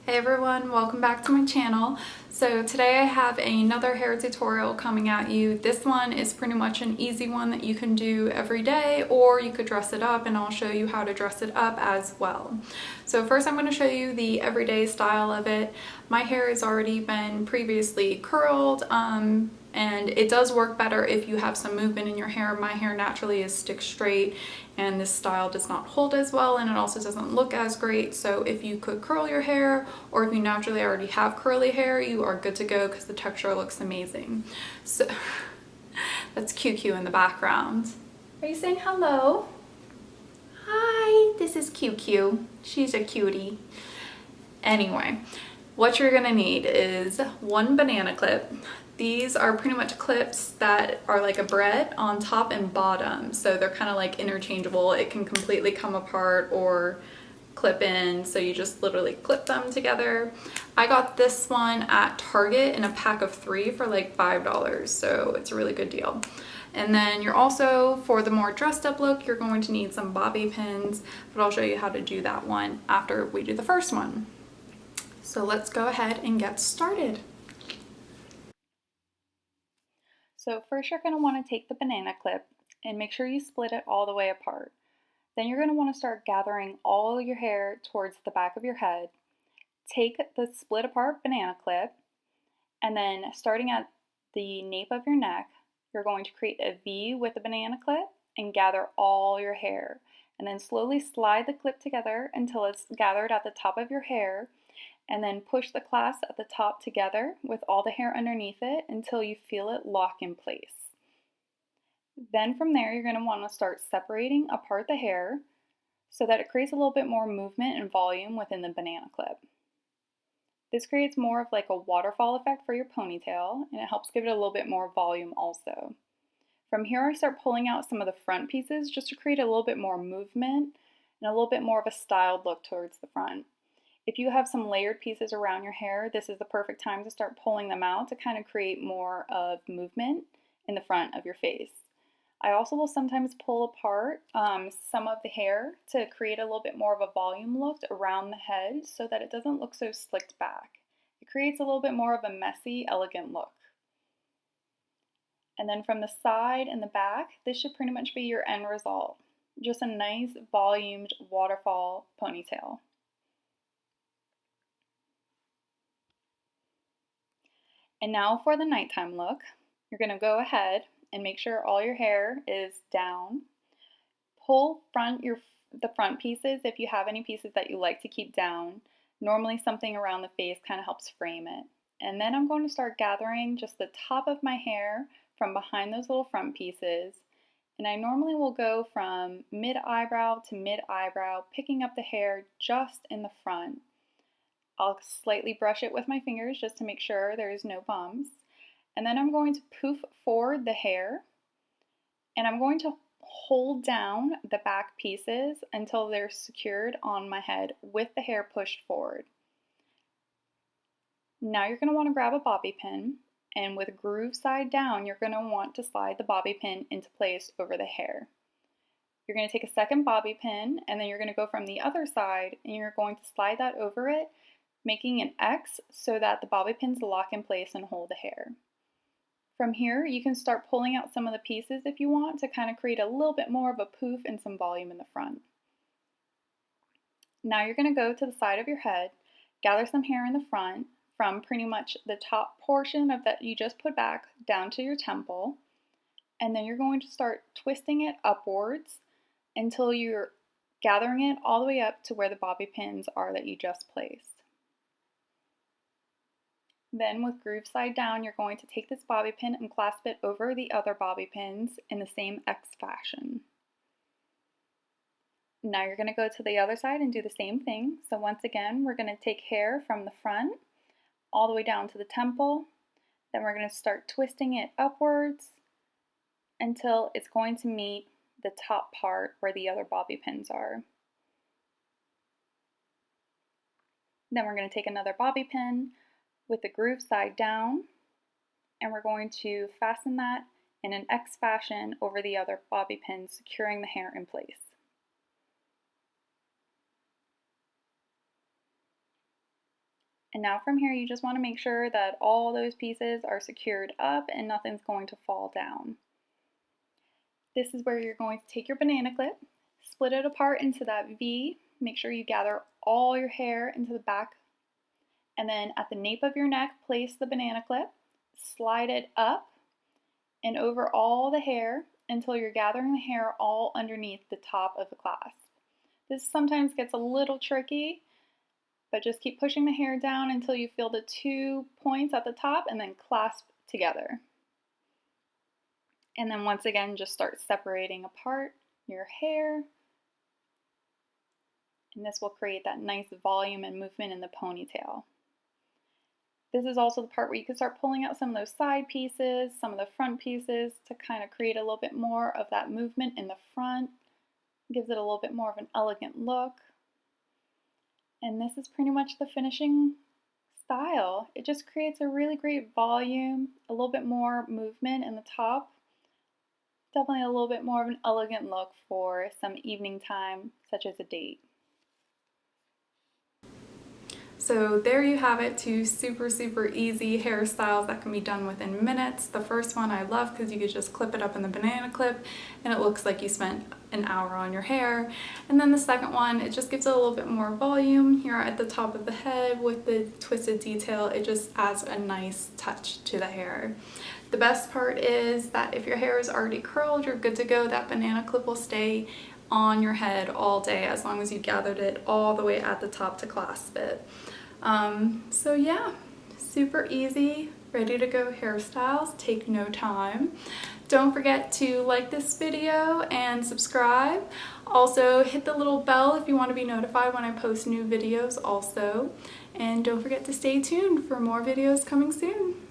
Hey everyone, welcome back to my channel. So today I have another hair tutorial coming at you. This one is pretty much an easy one that you can do every day, or you could dress it up, and I'll show you how to dress it up as well. So first I'm going to show you the everyday style of it. My hair has already been previously curled, and it does work better if you have some movement in your hair. My hair naturally is stick straight, and this style does not hold as well, and it also doesn't look as great. So if you could curl your hair, or if you naturally already have curly hair, you are good to go because the texture looks amazing. So that's QQ in the background. Are you saying hello? Hi, this is QQ. She's a cutie. Anyway, what you're gonna need is one banana clip. These are pretty much clips that are like a barrette on top and bottom, so they're kind of like interchangeable. It can completely come apart or clip in, so you just literally clip them together. I got this one at Target in a pack of 3 for like $5, so it's a really good deal. And then you're also, for the more dressed up look, you're going to need some bobby pins, but I'll show you how to do that one after we do the first one. So let's go ahead and get started. So first you're going to want to take the banana clip and make sure you split it all the way apart. Then you're going to want to start gathering all your hair towards the back of your head. Take the split apart banana clip, and then starting at the nape of your neck, you're going to create a V with the banana clip and gather all your hair. And then slowly slide the clip together until it's gathered at the top of your hair, and then push the clasp at the top together with all the hair underneath it until you feel it lock in place. Then from there, you're going to want to start separating apart the hair so that it creates a little bit more movement and volume within the banana clip. This creates more of like a waterfall effect for your ponytail, and it helps give it a little bit more volume also. From here, I start pulling out some of the front pieces just to create a little bit more movement and a little bit more of a styled look towards the front. If you have some layered pieces around your hair, this is the perfect time to start pulling them out to kind of create more of movement in the front of your face. I also will sometimes pull apart some of the hair to create a little bit more of a volume look around the head so that it doesn't look so slicked back. It creates a little bit more of a messy, elegant look. And then from the side and the back, this should pretty much be your end result. Just a nice volumed waterfall ponytail. And now for the nighttime look, you're going to go ahead and make sure all your hair is down. Pull the front pieces if you have any pieces that you like to keep down. Normally something around the face kind of helps frame it. And then I'm going to start gathering just the top of my hair from behind those little front pieces. And I normally will go from mid-eyebrow to mid-eyebrow, picking up the hair just in the front. I'll slightly brush it with my fingers just to make sure there's no bumps. And then I'm going to poof forward the hair, and I'm going to hold down the back pieces until they're secured on my head with the hair pushed forward. Now you're going to want to grab a bobby pin, and with groove side down, you're going to want to slide the bobby pin into place over the hair. You're going to take a second bobby pin, and then you're going to go from the other side, and you're going to slide that over it, making an X so that the bobby pins lock in place and hold the hair. From here, you can start pulling out some of the pieces if you want to kind of create a little bit more of a poof and some volume in the front. Now you're going to go to the side of your head, gather some hair in the front from pretty much the top portion of that you just put back down to your temple, and then you're going to start twisting it upwards until you're gathering it all the way up to where the bobby pins are that you just placed. Then with groove side down, you're going to take this bobby pin and clasp it over the other bobby pins in the same X fashion. Now you're going to go to the other side and do the same thing. So once again, we're going to take hair from the front all the way down to the temple. Then we're going to start twisting it upwards until it's going to meet the top part where the other bobby pins are. Then we're going to take another bobby pin with the groove side down, and we're going to fasten that in an X fashion over the other bobby pins, securing the hair in place. And now from here, you just want to make sure that all those pieces are secured up and nothing's going to fall down. This is where you're going to take your banana clip, split it apart into that V, make sure you gather all your hair into the back, and then at the nape of your neck, place the banana clip, slide it up and over all the hair until you're gathering the hair all underneath the top of the clasp. This sometimes gets a little tricky, but just keep pushing the hair down until you feel the 2 points at the top and then clasp together. And then once again, just start separating apart your hair. And this will create that nice volume and movement in the ponytail. This is also the part where you can start pulling out some of those side pieces, some of the front pieces to kind of create a little bit more of that movement in the front. Gives it a little bit more of an elegant look. And this is pretty much the finishing style. It just creates a really great volume, a little bit more movement in the top. Definitely a little bit more of an elegant look for some evening time, such as a date. So there you have it, 2 super easy hairstyles that can be done within minutes. The first one I love because you could just clip it up in the banana clip and it looks like you spent an hour on your hair. And then the second one, it just gives it a little bit more volume here at the top of the head with the twisted detail. It just adds a nice touch to the hair. The best part is that if your hair is already curled, you're good to go. That banana clip will stay on your head all day as long as you gathered it all the way at the top to clasp it. So yeah, super easy, ready to go hairstyles, take no time. Don't forget to like this video and subscribe. Also hit the little bell if you want to be notified when I post new videos also. And don't forget to stay tuned for more videos coming soon.